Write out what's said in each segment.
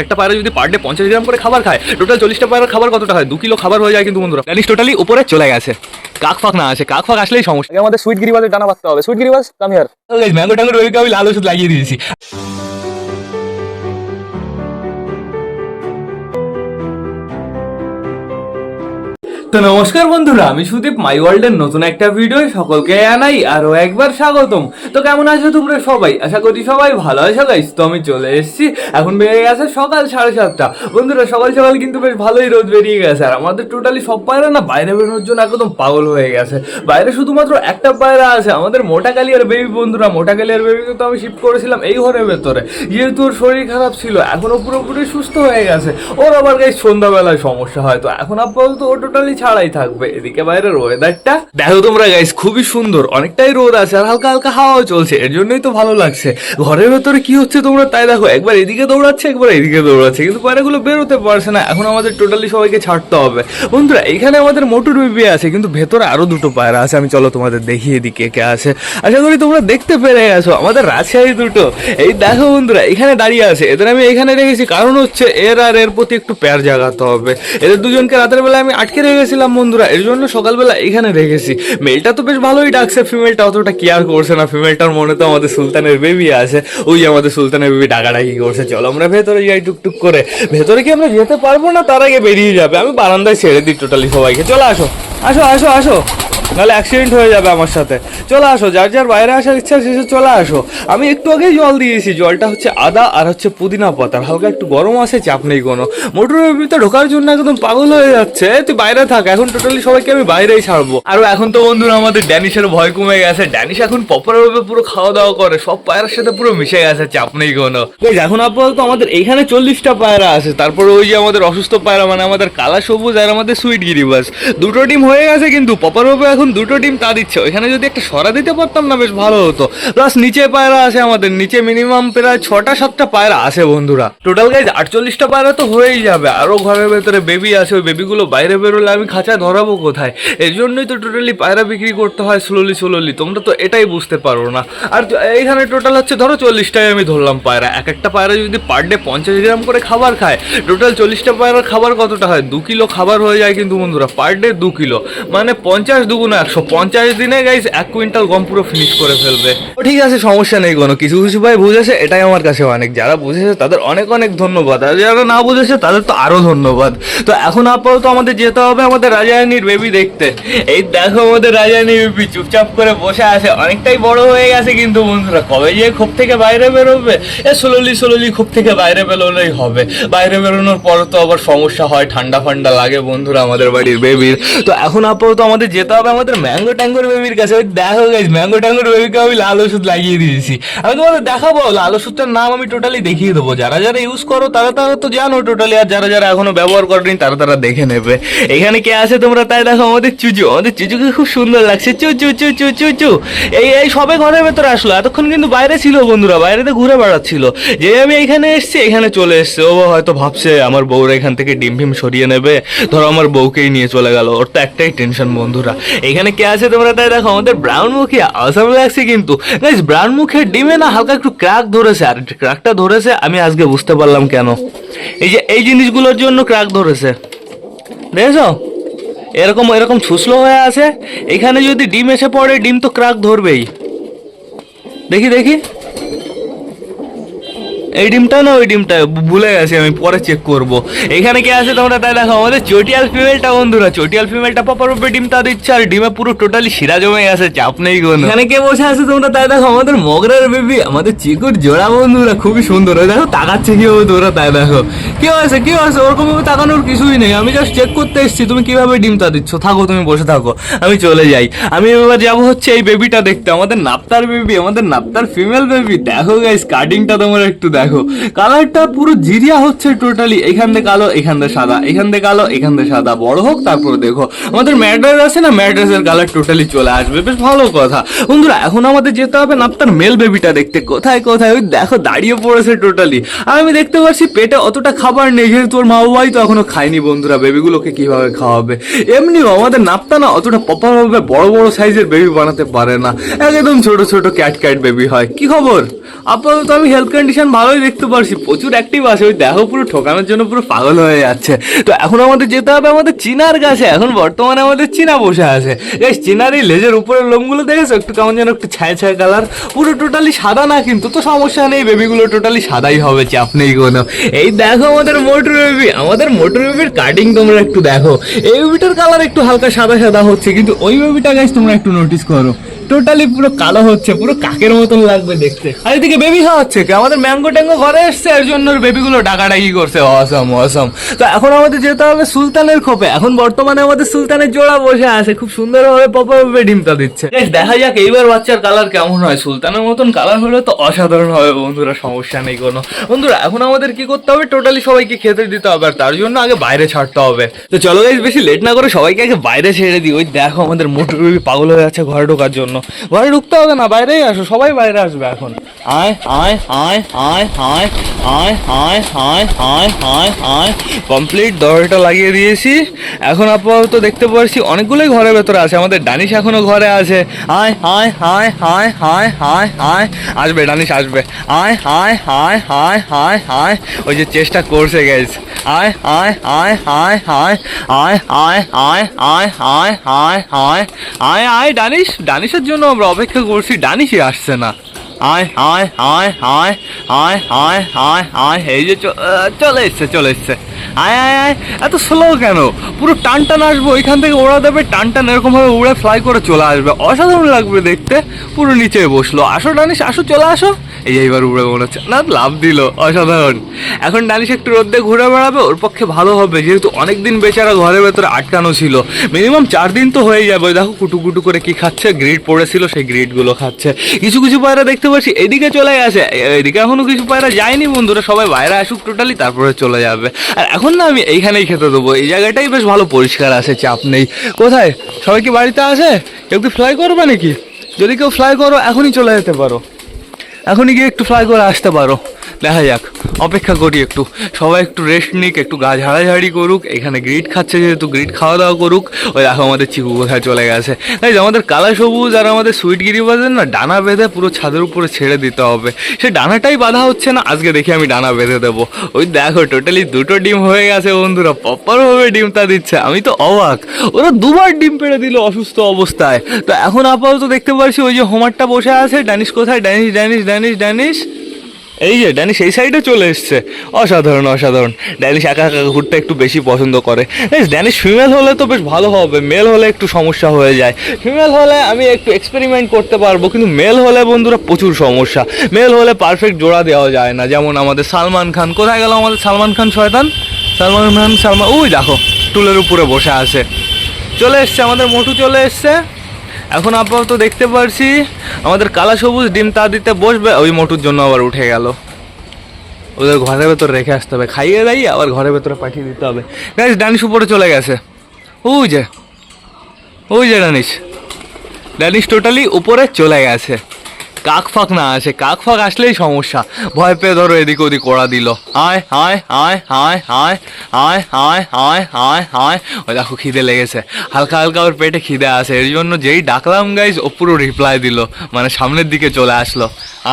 একটা পায়রা যদি পার ডে 50 গ্রাম করে খাবার খায়, টোটাল 40টা পায়রার খাবার কতটা হয়? 2 কিলো খাবার হয়ে যায় কিন্তু বন্ধুরা। জানিস টোটালি উপরে চলে গেছে। কাক ফাঁক না আছে, কাক ফাঁক আসলেই সমস্যা। আমাদের সুইট গিরিবাজের ডানা বাঁধতে হবে। সুইট গিরিবাজ কাম হিয়ার। ম্যাঙ্গো ট্যাঙ্গোর বেবিকে আমি লাল ওষুধ লাগিয়ে দিয়েছি। তো নমস্কার বন্ধুরা, আমি সুদীপ, মাই ওয়ার্ল্ডের নতুন একটা ভিডিও সকলকে জানাই আরো একবার স্বাগতম। তো কেমন আছো তোমরা সবাই? আশা করি সবাই ভালো আছো গাইস। তো আমি চলে এসেছি, এখন বেরিয়ে গেছে সকাল 7:30। বন্ধুরা সকাল সকাল কিন্তু বেশ ভালোই রোদ বেরিয়ে গেছে। আর আমাদের টোটালি সব পায়রা না বাইরে বেরোনোর জন্য একদম পাগল হয়ে গেছে। বাইরে শুধুমাত্র একটা পায়রা আছে, আমাদের মোটা কালিয়ার বেবি। বন্ধুরা মোটা কালিয়ার বেবিকে তো আমি শিফট করেছিলাম এই ঘরের ভেতরে, যেহেতু ওর শরীর খারাপ ছিল। এখনো পুরোপুরি সুস্থ হয়ে গেছে। ওর আবার গাইস সন্ধ্যাবেলায় সমস্যা হয়, তো এখন আপাতত ও টোটালি ছাড়াই থাকবে। এদিকে বাইরের ওয়েদারটা দেখো তোমরা গাইস, খুবই সুন্দর, অনেকটাই রোদ আছে আর হালকা হালকা হাওয়াও চলছে, এর জন্যই তো ভালো লাগছে। ঘরের ভেতরে কি হচ্ছে তোমরা তাই দেখো, একবার এদিকে দৌড়াচ্ছে একবার এদিকে দৌড়াচ্ছে, কিন্তু পায়রাগুলো বেরোতে পারছে না। এখন আমাদের টোটালি সবাইকে ছাড়তে হবে। বন্ধুরা এখানে আমাদের মোটর বেবি আছে, কিন্তু ভেতরে আরো দুটো পায়রা আছে। আমি চলো তোমাদের দেখি এদিকে কে আছে। আশা করি তোমরা দেখতে পেরে গেছো, আমাদের রাজশাহী দুটো। এই দেখো বন্ধুরা এখানে দাঁড়িয়ে আছে, এদের আমি এখানে রেখেছি কারণ হচ্ছে এর আর এর প্রতি একটু প্যার জাগাতে হবে। এদের দুজনকে রাতের বেলা আমি আটকে রেখেছিলাম বন্ধুরা, এর জন্য সকালবেলা এখানে রেখেছি। মেলটা তো বেশ ভালোই ডাকছে, ফিমেলটা অতটা কেয়ার করছে না। ফিমেলটার মনে তো আমাদের সুলতানের বেবি আছে, ওই আমাদের সুলতানের বেবি ডাকাডাকি করছে। চলো আমরা ভেতরে যাই টুকটুক করে। ভেতরে কি আমরা যেতে পারবো না, তার আগে বেরিয়ে যাবে। আমি বারান্দায় ছেড়ে দিই টোটালি সবাইকে। চলো আসো আসো আসো আসো, নাহলে অ্যাক্সিডেন্ট হয়ে যাবে আমার সাথে। চলে আসো, যার যার বাইরে আসার ইচ্ছা শেষে চলে আসো। আমি একটু আগেই জল দিয়েছি, জলটা হচ্ছে আদা আর হচ্ছে পুদিনা পাতার, হালকা একটু গরম আছে, চাপ নেই কোনো। মোটরের ভিতরে ঢোকার জন্য একদম পাগল হয়ে যাচ্ছে। তুই বাইরে থাক, এখন টোটালি সবাইকে আমি বাইরেই ছাড়বো। আর এখন তো বন্ধুরা আমাদের ড্যানিশের ভয় কমে গেছে। ড্যানিশ এখন প্রপারভাবে পুরো খাওয়া দাওয়া করে, সব পায়রার সাথে পুরো মিশে গেছে, চাপ নেই কোনো। এখন আপাতত আমাদের এইখানে 40টা পায়রা আছে। তারপরে ওই যে আমাদের অসুস্থ পায়রা, মানে আমাদের কালা সবুজ আর আমাদের সুইট গিরিবাজ, দুটো টিম হয়ে গেছে, কিন্তু প্রপারভাবে এখন দুটো টিম তা দিচ্ছে। ওইখানে যদি একটা সরা দিতে পারতাম না, বেশ ভালো হতো। প্লাস নিচে পায়রা আছে আমাদের, নিচে মিনিমাম প্রায় 6টা-7টা পায়রা আছে বন্ধুরা। টোটাল গাইজ 48টা পায়রা তো হয়েই যাবে। আরো ঘরের ভেতরে বেবি আছে, ওই বেবিগুলো বাইরে বেরোলে আমি খাঁচায় ধরাবো কোথায়? এর জন্যই তো টোটালি পায়রা বিক্রি করতে হয় স্লোলি স্লোলি। তোমরা তো এটাই বুঝতে পারো না। আর এইখানে টোটাল হচ্ছে ধরো 40টাই আমি ধরলাম পায়রা। এক একটা পায়রা যদি পার ডে 50 গ্রাম করে খাবার খায়, টোটাল 40টা পায়রার খাবার কতটা হয়? 2 কিলো খাবার হয়ে যায় কিন্তু বন্ধুরা, পার ডে 2 কিলো, মানে 50 দুগুণ 150 দিনে গাইস 1 কুইন্টাল গম পুরো ফিনিশ করে ফেলবে। ঠিক আছে, সমস্যা নেই কোনো। কিছু কিছু ভাই বুঝেছে, এটাই আমার কাছে অনেক। যারা বুঝেছে তাদের অনেক অনেক ধন্যবাদ, আর যারা না বুঝেছে তাদের তো আরো ধন্যবাদ। তো এখন আপাতত আমাদের যেতে হবে আমাদের রাজারানীর বেবি দেখতে। এই দেখো আমাদের রাজারানীর বেবি চুপচাপ করে বসে আছে, অনেকটাই বড় হয়ে গেছে কিন্তু বন্ধুরা। কবে যে খোপ থেকে বাইরে বেরোবে, স্লোলি স্লোলি খোপ থেকে বাইরে বেরোলেই হবে। বাইরে বেরোনোর পর তো আবার সমস্যা হয়, ঠান্ডা ফান্ডা লাগে বন্ধুরা আমাদের বাড়ির বেবির। তো এখন আপাতত আমাদের যেতে হবে আমাদের ম্যাঙ্গো ট্যাঙ্গোর বেবির কাছে। ওই দেখো গাইস, ম্যাঙ্গো ট্যাঙ্গোর বেবিকে আমি লাল ওষুধ লাগিয়ে দিয়েছি। আমি তোমাদের দেখাবো, লাল ওষুধটার নাম আমি টোটালি দেখিয়ে দেবো। যারা যারা ইউজ করো তারা তারা তো জানো টোটালি, আর যারা যারা এখনো ব্যবহার করেনি তারা তারা দেখে নেবে। এখানে কে আছে তোমরা তাই দেখো, আমাদের চুচু। আমাদের চুচুকে খুব সুন্দর লাগছে, চু চু চু চু চু চু। এই সবে ঘরের ভেতরে আসলো, এতক্ষণ কিন্তু বাইরে ছিল বন্ধুরা, বাইরেতে ঘুরে বেড়াচ্ছিল। যে আমি এখানে এসছি, এখানে চলে এসছে। ও হয়তো ভাবছে আমার বউরা এখান থেকে ডিম ফিম সরিয়ে নেবে, ধরো আমার বউকেই নিয়ে চলে গেল। ওর তো একটাই টেনশন বন্ধুরা। এখানে কে আছে তোমরা তাই দেখো, আমাদের ব্রাউন মুখিয়া। আসাম লাগছে কিন্তু গাইস, ব্রাউন মুখের ডিমে না হালকা একটু ক্র্যাক ধরেছে। আর ক্র্যাকটা ধরেছে আমি আজকে বুঝতে পারলাম কেন। এই যে এই জিনিসগুলোর জন্য ক্র্যাক ধরেছে, দেখেছো? এরকম এরকম ছুসলো হয়ে আছে। এখানে যদি ডিম এসে পড়ে, ডিম তো ক্র্যাক ধরবেই। দেখি দেখি, এই ডিমটা না ওই ডিমটা, ভুলে গেছি আমি, পরে চেক করবো। এখানে কে আছে তোমরা তাই দেখো, আমাদের চটিয়াল ফিমেলটা বন্ধুরা। চটিয়াল ফিমেলটা প্রপারভাবে ডিমটা দিচ্ছে, আর ডিমে পুরো টোটালি শিরা জমে গেছে, চাপ নেই কোনো। এখানে কে বসে আছে তোমরা তাই দেখো, আমাদের মগরার বেবি, আমাদের চিকুর জোড়া বন্ধুরা, খুবই সুন্দর। ওই দেখো তাকাচ্ছে কি হবে তোমরা তাই দেখো। কি হয়েছে কি হয়েছে? ওরকম ভাবে তাকানোর কিছুই নেই, আমি জাস্ট চেক করতে এসেছি তুমি কিভাবে ডিমটা দিচ্ছ। থাকো তুমি বসে থাকো, আমি চলে যাই। আমি এবার যাবো হচ্ছে এই বেবিটা দেখতে, আমাদের নাপ্তার বেবি, আমাদের নাপ্তার ফিমেল বেবি। দেখো গাইস কাটিংটা তোমরা একটু দেখো, কালারটা পুরো জিরিয়া হচ্ছে টোটালি। এখান থেকে কালো, এখান থেকে সাদা, এখান থেকে কালো, এখান থেকে সাদা। বড় হোক তারপরে দেখো আমাদের ম্যাড্রেস আছে না, ম্যাড্রেসের কালার টোটালি চলে আসবে, বেশ ভালো কথা বন্ধুরা। এখন আমাদের যেতে হবে নাপ্তার মেল বেবিটা দেখতে। কোথায় কোথায়, ওই দেখো দাঁড়িয়ে পড়েছে টোটালি। আর আমি দেখতে পাচ্ছি পেটে অতটা খাবার নেই, যেহেতু তোর মা বাবাই তো এখনো খায়নি বন্ধুরা। বেবিগুলোকে কিভাবে খাওয়াবে? এমনিও আমাদের নাপ্তা না অতটা প্রপারভাবে বড় বড় সাইজের বেবি বানাতে পারে না, একদম ছোট ছোট ক্যাট ক্যাট বেবি হয়। কি খবর? আপাতত আমি হেলথ কন্ডিশন ভালো ওই দেখতে পারছি প্রচুর অ্যাক্টিভ আছে, ওই দেখো পুরো ঠোকানোর জন্য পুরো পাগল হয়ে যাচ্ছে। তো এখন আমাদের যেতে হবে আমাদের চিনার কাছে। এখন বর্তমানে আমাদের চিনা বসে আছে। গাইস চিনার এই লেজের উপরের লোমগুলো দেখেছো, একটু কেমন যেন একটু ছায়া ছায়া কালার, পুরো টোটালি সাদা না, কিন্তু তো সমস্যা নেই, বেবিগুলো টোটালি সাদাই হবে, চাপ নেই কোনো। এই দেখো আমাদের মোটর বেবি, আমাদের মোটর বেবির কাটিং তোমরা একটু দেখো। এই বেবিটার কালার একটু হালকা সাদা সাদা হচ্ছে, কিন্তু ওই বেবিটা গাইস তোমরা একটু নোটিস করো, টোটালি পুরো কালো হচ্ছে, পুরো কাকের মতন লাগবে দেখতে। আর এদিকে বেবি খাওয়াচ্ছে কে, আমাদের ম্যাঙ্গো ট্যাঙ্গো ঘরে এসছে, এর জন্য বেবিগুলো ডাকাডাকি করছে। অসম অসম। তো এখন আমাদের যেতে হবে সুলতানের খোপে। এখন বর্তমানে আমাদের সুলতানের জোড়া বসে আছে, খুব সুন্দরভাবে পপাভাবে ডিমটা দিচ্ছে। দেখা যাক এইবার বাচ্চার কালার কেমন হয়। সুলতানের মতন কালার হলে তো অসাধারণ হবে বন্ধুরা, সমস্যা নেই কোনো। বন্ধুরা এখন আমাদের কি করতে হবে, টোটালি সবাইকে খেতে দিতে হবে, আর তার জন্য আগে বাইরে ছাড়তে হবে। তো চলো গাইস বেশি লেট না করে সবাইকে আগে বাইরে ছেড়ে দিই। ওই দেখো আমাদের মোটর বেবি পাগল হয়ে যাচ্ছে ঘরে ঢোকার জন্য। ঘরে ঢুকতে হবে না, বাইরেই আসো, সবাই বাইরে আসবে এখন। আয় আয় আয় আয় আয় আয় আয় আয় আয় আয় আয়। কমপ্লিট দরজাটা লাগিয়ে দিয়েছি। এখন আপাতত দেখতে পাচ্ছি অনেকগুলোই ঘরের ভেতরে আছে। আমাদের ডানিশ এখনো ঘরে আছে। আয় আয় আয় আয় আয় আয় আয়। আসবে ডানিশ আসবে। আয় আয় আয় আয় আয় আয়। ওই যে চেষ্টা করছে গাইস। আয় আয় আয় আয় আয় আয় আয় আয় আয় আয় আয় আয় আয় আয়। ডানিশ, ডানিশের জন্য আমরা অপেক্ষা করছি, ডানিশই আসছে না। আয় আয় আয় আয় আয় আয় আয় আয়। এই যে চলে এসছে চলে এসছে। আয় আয় আয়। এত স্লো কেন? পুরো টান টান আসবে, ওইখান থেকে ওড়া দেবে, টান টান এরকম ভাবে উড়ে ফ্লাই করে চলে আসবে, অসাধারণ লাগবে দেখতে। পুরো নিচে বসলো। আসো ডানিশ আসো, চলে আসো। এই এইবার উড়ে মনে হচ্ছে না, লাভ দিল, অসাধারণ। এখন ডানিশ একটু রোদ্দে ঘুরে বেড়াবে, ওর পক্ষে ভালো হবে, যেহেতু অনেকদিন বেচারা ঘরের ভেতরে আটকানো ছিল। মিনিমাম 4 দিন তো হয়ে যাবে। দেখো কুটু কুটু করে কি খাচ্ছে, গ্রিড পড়েছিল সেই গ্রিডগুলো খাচ্ছে। কিছু কিছু পায়রা দেখতে পাচ্ছি এদিকে চলে গেছে, এদিকে এখনো কিছু পায়রা যায়নি। বন্ধুরা সবাই বাইরে আসুক টোটালি, তারপরে চলে যাবে। আর এখন না আমি এইখানেই খেতে দেবো, এই জায়গাটাই বেশ ভালো পরিষ্কার আছে, চাপ নেই। কোথায় সবাই কি বাড়িতে আছে? কেউ কি ফ্লাই করবে নাকি? যদি কেউ ফ্লাই করো এখনই চলে যেতে পারো, এখনই গিয়ে একটু ফ্লাই করে আসতে পারো। দেখা যাক, অপেক্ষা করি একটু, সবাই একটু রেস্ট নিক, একটু গা ঝাড়াঝাড়ি করুক। এখানে গ্রিড খাচ্ছে যেহেতু, গ্রিড খাওয়া দাওয়া করুক। ওই দেখো আমাদের চিকু কোথায় চলে গেছে। তাই আমাদের কালা সবুজ আর আমাদের সুইট গিরিবাজের না ডানা বেঁধে পুরো ছাদের উপরে ছেড়ে দিতে হবে। সে ডানাটাই বাঁধা হচ্ছে না, আজকে দেখি আমি ডানা বেঁধে দেবো। ওই দেখো টোটালি 2টো ডিম হয়ে গেছে বন্ধুরা, প্রপারভাবে ডিমটা দিচ্ছে। আমি তো অবাক, ওরা 2বার ডিম পেড়ে দিল অসুস্থ অবস্থায়। তো এখন আপাতত দেখতে পাচ্ছি ওই যে হোমারটা বসে আছে। ডানিশ কোথায়? Danish Danish Danish Danish. এই যে ড্যানিশ এই সাইডে চলে এসছে, অসাধারণ অসাধারণ। ড্যানিশ একা একা ঘুরতে একটু বেশি পছন্দ করে। ড্যানিশ ফিমেল হলে তো বেশ ভালো হবে, মেল হলে একটু সমস্যা হয়ে যায়। ফিমেল হলে আমি একটু এক্সপেরিমেন্ট করতে পারবো, কিন্তু মেল হলে বন্ধুরা প্রচুর সমস্যা। মেল হলে পারফেক্ট জোড়া দেওয়া যায় না। যেমন আমাদের সালমান খান, কোথায় গেল আমাদের সালমান খান শয়তান? সালমান খান ওই দেখো টুলের উপরে বসে আছে। চলে এসছে আমাদের মোটু, চলে এসছে। এখন আপাতত দেখতে পারছি আমাদের কালা সবুজ ডিম তা দিতে বসবে, ওই মোটুর জন্য আবার উঠে গেল। ওদের ঘরের ভেতর রেখে আসতে হবে, খাইয়ে দাইয়ে আবার ঘরের ভেতরে পাঠিয়ে দিতে হবে। গাইস ডানিশ উপরে চলে গেছে, ওই যে ওই যে ডানিশ, ডানিশ টোটালি উপরে চলে গেছে। কাক ফাঁক না আছে, কাক ফাঁক আসলেই সমস্যা। ভয় পেয়ে ধরো এদিক ওদিক ওড়া দিল। আয় আয় আয় আয় আয় আয় আয় আয় আয় আয়। ওই দেখো খিদে লেগেছে, হালকা হালকা ওর পেটে খিদে আসে, এর জন্য যেই ডাকলাম গাইজ ও পুরো রিপ্লাই দিল, মানে সামনের দিকে চলে আসলো।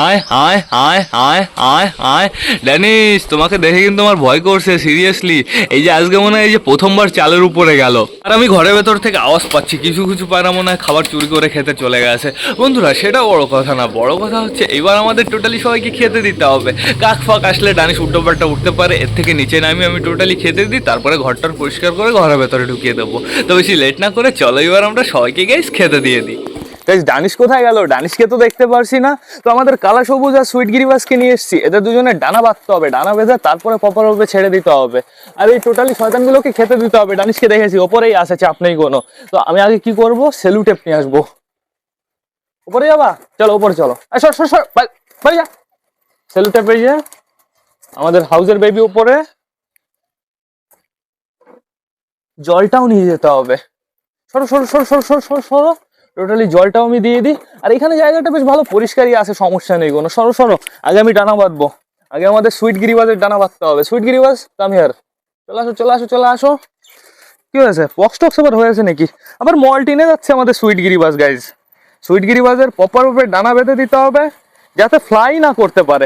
আয় আয় আয় আয় আয় আয়। ড্যানিশ তোমাকে দেখে কিন্তু আমার ভয় করছে সিরিয়াসলি। এই যে আজকে মনে হয় এই যে প্রথমবার চালের উপরে গেল, আর আমি ঘরের ভেতর থেকে আওয়াজ পাচ্ছি, কিছু কিছু পায়রা মনে হয় খাবার চুরি করে খেতে চলে গেছে। বন্ধুরা সেটা বড় কথা না, বড় কথা হচ্ছে এবার আমাদের টোটালি সবাইকে খেতে দিতে হবে। কাক ফাঁক আসলে ডানিশ উল্টো পাল্টা উঠতে পারে, এর থেকে নিচে নামিয়ে আমি টোটালি খেতে দিই, তারপরে ঘরটার পরিষ্কার করে ঘরের ভেতরে ঢুকিয়ে দেবো। তো বেশি লেট না করে চলো এবার আমরা সবাইকে গাইস খেতে দিয়ে দিই। গাইস ডানিশ কোথায় গেল? ডানিশকে তো দেখতে পারছি না। তো আমাদের কালা সবুজ আর সুইট গিরিবাসকে নিয়ে এসেছি, এদের দুজনের ডানা বাঁধতে হবে, ডানা বেঁধে তারপরে প্রপারভাবে ছেড়ে দিতে হবে। আর এই টোটালি শয়তানগুলোকে খেতে দিতে হবে। ডানিশকে দেখেছি ওপরেই আছে, চাপ নেই কোনো। তো আমি আগে কি করবো, সেলু টেপ নিয়ে আসবো। উপরে যাবা? চলো উপরে চলো, সেলু টেপ এই যে আমাদের হাউসের বেবি উপরে। জলটাও নিয়ে যেতে হবে, সরো সরো সরো সরো সরো সরো সরো। টোটালি জলটাও আমি দিয়ে দিই। আর এখানে জায়গাটা বেশ ভালো পরিষ্কারই আছে, সমস্যা নেই কোনো। সরো সরো, আগে আমি ডানা বাঁধবো, আগে আমাদের সুইট গিরিবাজের ডানা বাঁধতে হবে। সুইট গিরিবাজ কাম হিয়ার, চলে আসো চলে আসো চলে আসো। কি হয়েছে, পক্স টক্স আবার হয়েছে নাকি? আবার মল্টিনে যাচ্ছে আমাদের সুইট গিরিবাজ গাইজ। সুইট গিরিবাজের প্রপারভাবে ডানা বেঁধে দিতে হবে যাতে ফ্লাই না করতে পারে।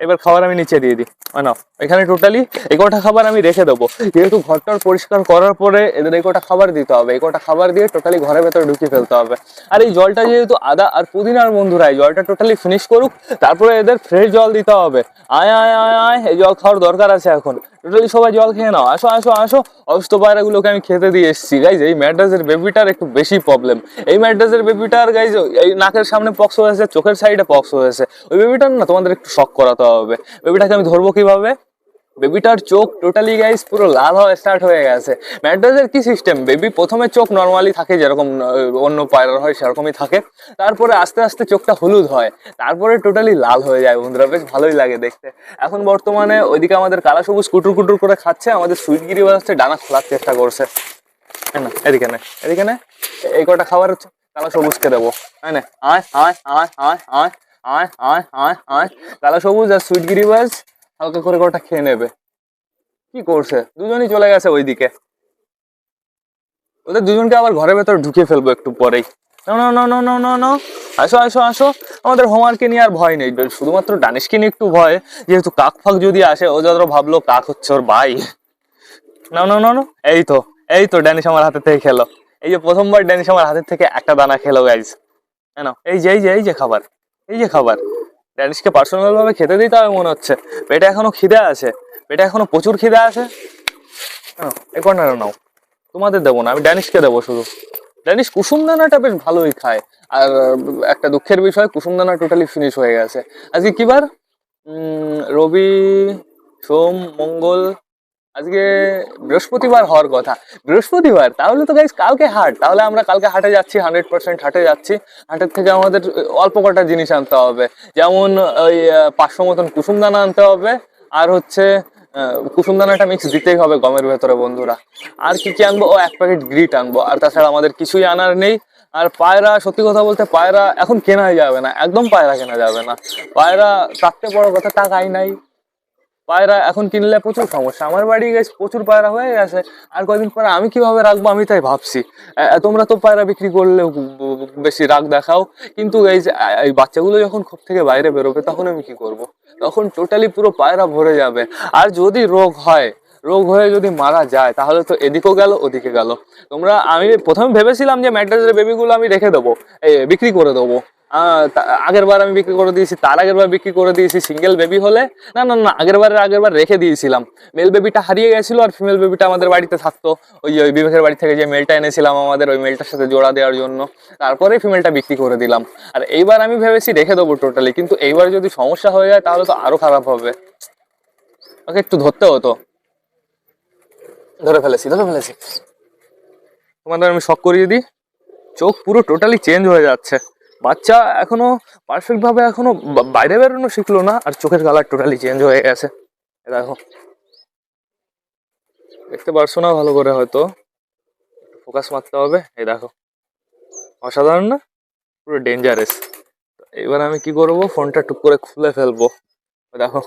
এবার খাবার আমি নিচে দিয়ে দিই। না, এখানে টোটালি এই কটা খাবার আমি রেখে দেবো, যেহেতু ঘরটার পরিষ্কার করার পরে এদের এই কটা খাবার দিতে হবে। এই কটা খাবার দিয়ে টোটালি ঘরের ভেতরে ঢুকিয়ে ফেলতে হবে। আর এই জলটা যেহেতু আদা আর পুদিনার বন্ধুরা, এই জলটা টোটালি ফিনিশ করুক, তারপরে এদের ফ্রেশ জল দিতে হবে। আয় আয় আয় আয়, এই জল খাওয়ার দরকার আছে এখন। টোটালি সবাই জল খেয়ে নাও, আসো আসো আসো। অসুস্থ পায়রাগুলোকে আমি খেতে দিয়ে এসেছি গাইজ। এই ম্যাড্রাসের বেবিটার একটু বেশি প্রবলেম। এই ম্যাড্রাসের বেবিটার গাইজ এই নাকের সামনে পক্স হয়েছে, চোখের সাইডে পক্স হয়েছে। ওই বেবিটার না তোমাদের একটু শক করাতে হবে। বেবিটাকে আমি ধরবো কিভাবে? বেবিটার চোখ টোটালি গাইজ পুরো লাল হওয়া স্টার্ট হয়ে গেছে। ম্যাড্রাসের কি সিস্টেম, বেবি প্রথমে চোখ নর্মালি থাকে যেরকম অন্য পায়রার হয় সেরকমই থাকে, তারপরে আস্তে আস্তে চোখটা হলুদ হয়, তারপরে টোটালি লাল হয়ে যায় বন্ধুরা। বেশ ভালোই লাগে দেখতে। এখন বর্তমানে ওইদিকে আমাদের কালা সবুজ কুটুর কুটুর করে খাচ্ছে, আমাদের সুইটগিরি বাজাচ্ছে ডানা খোলার চেষ্টা করছে। হ্যাঁ না, এদিকে নে এদিকে নে, এই কটা খাবার হচ্ছে কালা সবুজকে দেবো। হ্যাঁ না, আয় আয় আয় আয় আয় আয় আয় আয় আয়। কালা সবুজ আর সুইটগিরি বাজ হালকা করে কটা খেয়ে নেবে। কি করছে, দুজনই চলে গেছে ওইদিকে। ওদের দুজনকে আবার ঘরের ভেতর ঢুকিয়ে ফেলবো একটু পরেই। না না না না না না না, আসো আসো আসো। আমাদের হোমারকে নিয়ে আর ভয় নেই, শুধুমাত্র ডানিশকে নিয়ে একটু ভয়, যেহেতু কাক ফাক যদি আসে ও যত ভাবলো কাক হচ্ছে ওর ভাই। না না না না, এই তো ড্যানিশ আমার হাতের থেকে খেলো। এই যে প্রথমবার ড্যানিশ আমার হাতের থেকে একটা দানা খেলো গাইজ। হ্যাঁ না, এই যে খাবার, এই যে খাবার। ড্যানিশকে পার্সোনাল ভাবে খেতে দিতে হবে মনে হচ্ছে। পেটে এখনো খিদে আছে, পেটে এখনো প্রচুর খিদে আছে। এই কর্নারে নাও, তোমাদের দেবো না, আমি ড্যানিশকে দেবো শুধু। ড্যানিশ কুসুম দানাটা বেশ ভালোই খায়। আর একটা দুঃখের বিষয়, কুসুম দানা টোটালি ফিনিশ হয়ে গেছে। আজকে কি বার? রবি, সোম, মঙ্গল, আজকে বৃহস্পতিবার হওয়ার কথা। বৃহস্পতিবার, তাহলে তো গাইস কালকে হাট। তাহলে আমরা কালকে হাটে যাচ্ছি, 100% হাটে যাচ্ছি। হাটের থেকে আমাদের অল্প কটা জিনিস আনতে হবে, যেমন ওই 500 মতন কুসুম দানা আনতে হবে। আর হচ্ছে কুসুম দানাটা মিক্স দিতেই হবে গমের ভেতরে বন্ধুরা। আর কি কি আনবো? ও 1 প্যাকেট গ্রিট আনবো। আর তাছাড়া আমাদের কিছুই আনার নেই। আর পায়রা, সত্যি কথা বলতে পায়রা এখন কেনাই যাবে না, একদম পায়রা কেনা যাবে না। পায়রা তাতে বড় কথা টাকাই নাই। পায়রা এখন কিনলে প্রচুর সমস্যা। আমার বাড়ি গেছে প্রচুর পায়রা হয়ে গেছে, আর কদিন পরে আমি কিভাবে রাখবো আমি তাই ভাবছি। তোমরা তো পায়রা বিক্রি করলেও বেশি রাগ দেখাও, কিন্তু এই বাচ্চাগুলো যখন খোপ থেকে বাইরে বেরোবে তখন আমি কি করব? তখন টোটালি পুরো পায়রা ভরে যাবে। আর যদি রোগ হয়, রোগ হয়ে যদি মারা যায়, তাহলে তো এদিকেও গেল ওদিকে গেল। আমি প্রথমে ভেবেছিলাম যে ম্যাড্রাসের বেবিগুলো আমি রেখে দেবো, বিক্রি করে দেবো। আগের বার আমি বিক্রি করে দিয়েছি, তার আগের বার বিক্রি করে দিয়েছি সিঙ্গেল বেবি হলে। না না না, আগের বার রেখে দিয়েছিলাম। মেল বেবিটা হারিয়ে গেছিল আর ফিমেল বেবিটা আমাদের বাড়িতে থাকতো। ওই বিবেকের বাড়ি থেকে যে মেলটা এনেছিলাম আমাদের, ওই মেলটার সাথে জোড়া দেওয়ার জন্য, তারপরে ফিমেলটা বিক্রি করে দিলাম। আর এইবার আমি ভেবেছি রেখে দেবো টোটালি, কিন্তু এইবার যদি সমস্যা হয়ে যায় তাহলে তো আরো খারাপ হবে। ওকে একটু ধরতে হতো। ধরে ফেলেছি। তোমাদের আমি শক করিয়ে দিই, চোখ পুরো টোটালি চেঞ্জ হয়ে যাচ্ছে। বাচ্চা এখনো পারফেক্ট ভাবে এখনো বাইরে বেরোনো শিখলো না, আর চোখের কালার টোটালি চেঞ্জ হয়ে গেছে। দেখো, দেখতে পারছো না ভালো করে, হয়তো ফোকাস মারতে হবে। এই দেখো, অসাধারণ না? পুরো ডেঞ্জারাস। এবার আমি কি করবো, ফোনটা টুক করে খুলে ফেলবো। দেখো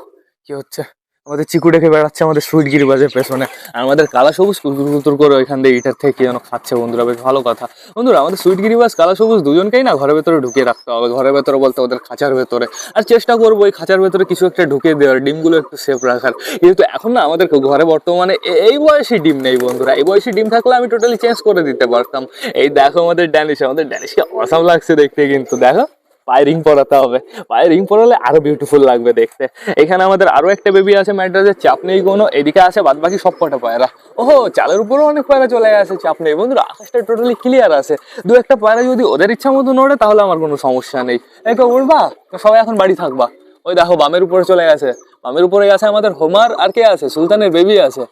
কি হচ্ছে, আমাদের চিকু ডেকে বেড়াচ্ছে আমাদের সুইট গিরিবাজের পেছনে, আর আমাদের কালা সবুজ কুতুর কুতুর করে ওইখান দিয়ে ইটার থেকে কি যেন খাচ্ছে বন্ধুরা। বেশ ভালো কথা বন্ধুরা, আমাদের সুইট গিরিবাজ কালা সবুজ দুজনকেই না ঘরের ভেতরে ঢুকিয়ে রাখতে হবে। ঘরের ভেতরে বলতে ওদের খাঁচার ভেতরে। আর চেষ্টা করবো এই খাঁচার ভেতরে কিছু একটা ঢুকিয়ে দেওয়ার, ডিমগুলো একটু সেফ রাখার। যেহেতু এখন না আমাদের ঘরে বর্তমানে এই বয়সী ডিম নেই বন্ধুরা। এই বয়সী ডিম থাকলে আমি টোটালি চেঞ্জ করে দিতে পারতাম। এই দেখো আমাদের ড্যানিশকে অসাম লাগছে দেখতে, কিন্তু দেখো পায়ে রিং পরাতে হবে। পায়ে রিং পরালে আরো বিউটিফুল লাগবে দেখতে। এখানে আমাদের আরো একটা বেবি আছে ম্যাড্রাসের, চাপ নেই কোনো। এদিকে আছে বাদ বাকি সব কটা পায়রা। ওহো, চালের উপরেও অনেক পায়রা চলে গেছে, চাপ নেই বন্ধুরা। আকাশটা টোটালি ক্লিয়ার আছে। দু একটা পায়রা যদি ওদের ইচ্ছা মতো নড়ে তাহলে আমার কোনো সমস্যা নেই। এই তো উঠবা, সবাই এখন বাড়ি থাকবা। ওই দেখো বামের উপরে চলে গেছে। বামের উপরে আছে আমাদের হোমার, আর কে আছে? সুলতানের বেবি আছে।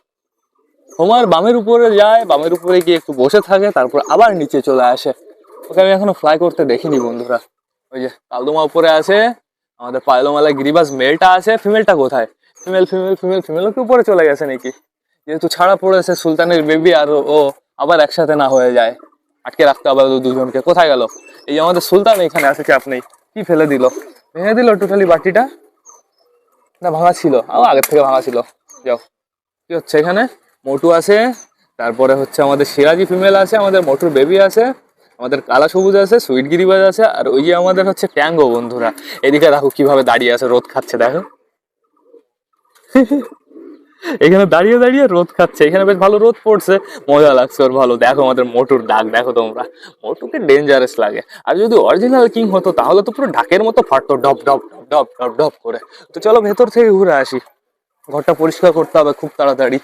হোমার বামের উপরে যায়, বামের উপরে গিয়ে একটু বসে থাকে, তারপর আবার নিচে চলে আসে। ওকে আমি এখনো ফ্লাই করতে দেখিনি বন্ধুরা। ওই যে কালদমা উপরে আছে, আমাদের পায়লোমালা গিরিবাজ মেলটা আছে। ফিমেলটা কোথায়? ফিমেলও কি উপরে চলে গেছে নাকি? যেহেতু ছাড়া পড়েছে সুলতানের বেবি আর ও আবার একসাথে না হয়ে যায়, আটকে রাখতে হবে দুজনকে। কোথায় গেল? এই আমাদের সুলতান এখানে আছে, চাপ নেই। কি ফেলে দিল? ভেঙে দিল টোটালি বাটিটা, না ভাঙা ছিল? আগের থেকে ভাঙা ছিল। যাও, কি হচ্ছে এখানে? মোটু আছে, তারপরে হচ্ছে আমাদের সিরাজি ফিমেল আছে, আমাদের মোটুর বেবি আছে, আমাদের কালা সবুজ আছে, সুইট গিরিবাজ আছে, আর ওই যে আমাদের হচ্ছে ট্যাঙ্গো বন্ধুরা। এদিকে দেখো কিভাবে দাঁড়িয়ে আছে, রোদ খাচ্ছে দেখো। এখানে দাঁড়িয়ে দাঁড়িয়ে রোদ খাচ্ছে, এখানে বেশ ভালো রোদ পড়ছে, মজা লাগছে ওর ভালো। দেখো আমাদের মোটুর ডাক দেখো তোমরা, মোটুকে ডেঞ্জারাস লাগে। আর যদি অরিজিনাল কিং হতো তাহলে তো পুরো ঢাকের মতো ফাটতো ডপ ডপ ডপ ডপ ডপ করে। তো চলো ভেতর থেকে ঘুরে আসি, ঘরটা পরিষ্কার করতে হবে খুব তাড়াতাড়ি,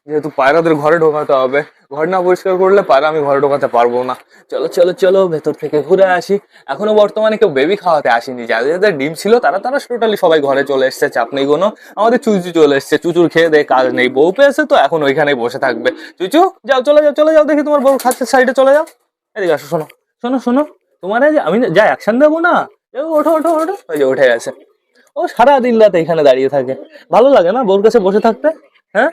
যেহেতু পায়রাদের ঘরে ঢোকাতে হবে। ঘর না পরিষ্কার করলে পায়রা আমি ঘরে ঢোকাতে পারবো না। চলো চলো চলো ভেতর থেকে ঘুরে আসি। এখনো বর্তমানে কেউ বেবি খাওয়াতে আসেনি, যাদের যাদের ডিম ছিল তারা তারা টোটালি সবাই ঘরে চলে এসছে, চাপ নেই কোনো। আমাদের চুচু চলে এসছে, চুচুর খেয়ে দেয়ে কাজ নেই, বউ পেয়েছে তো এখন ওইখানেই বসে থাকবে। চুচু যাও, চলে যাও চলে যাও, দেখি তোমার বউ খাচ্ছে, সাইডে চলে যাও। এদিকে আসো, শোনো শোনো শোনো, তোমার এই যে আমি যা অ্যাকশন দেবো না, যাও, ওঠো ওঠো ওঠো, ওই যে উঠে গেছে। ও সারা দিন রাত এখানে দাঁড়িয়ে থাকে, ভালো লাগে না বউর কাছে বসে থাকতে? হ্যাঁ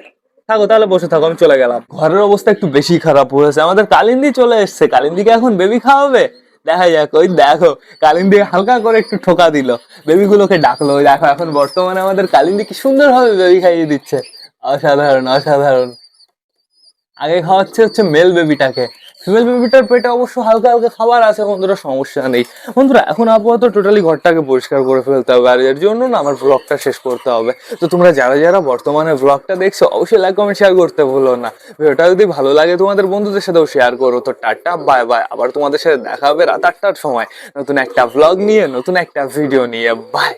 থাকো তাহলে, বসে থাকো, আমি চলে গেলাম। ঘরের অবস্থা একটু বেশি খারাপ হয়েছে, আমাদের কালিন্দি চলে এসছে, কালিন্দিকে এখন বেবি খাওয়াবে। দেখা যাক, ওই দেখো কালিন্দি হালকা করে একটু ঠোকা দিল, বেবিগুলোকে ডাকলো। ওই দেখো এখন বর্তমানে আমাদের কালিন্দি কি সুন্দর ভাবে বেবি খাইয়ে দিচ্ছে, অসাধারণ অসাধারণ। আগে খাওয়াচ্ছে হচ্ছে মেল বেবিটাকে, ফিমেল বেবিটার পেটে অবশ্য হালকা হালকা খাবার আছে বন্ধুরা, সমস্যা নেই। বন্ধুরা এখন আপাতত টোটালি ঘরটাকে পরিষ্কার করে ফেলতে হবে, আর এর জন্য না আমার ব্লগটা শেষ করতে হবে। তো তোমরা যারা যারা বর্তমানে ব্লগটা দেখছো অবশ্যই লাইক কমেন্ট শেয়ার করতে ভুলো না। ভিডিওটা যদি ভালো লাগে তোমাদের বন্ধুদের সাথেও শেয়ার করো। তো টাটা বাই বাই, আবার তোমাদের সাথে দেখা হবে রাত 8টার সময় নতুন একটা ব্লগ নিয়ে, নতুন একটা ভিডিও নিয়ে। বাই।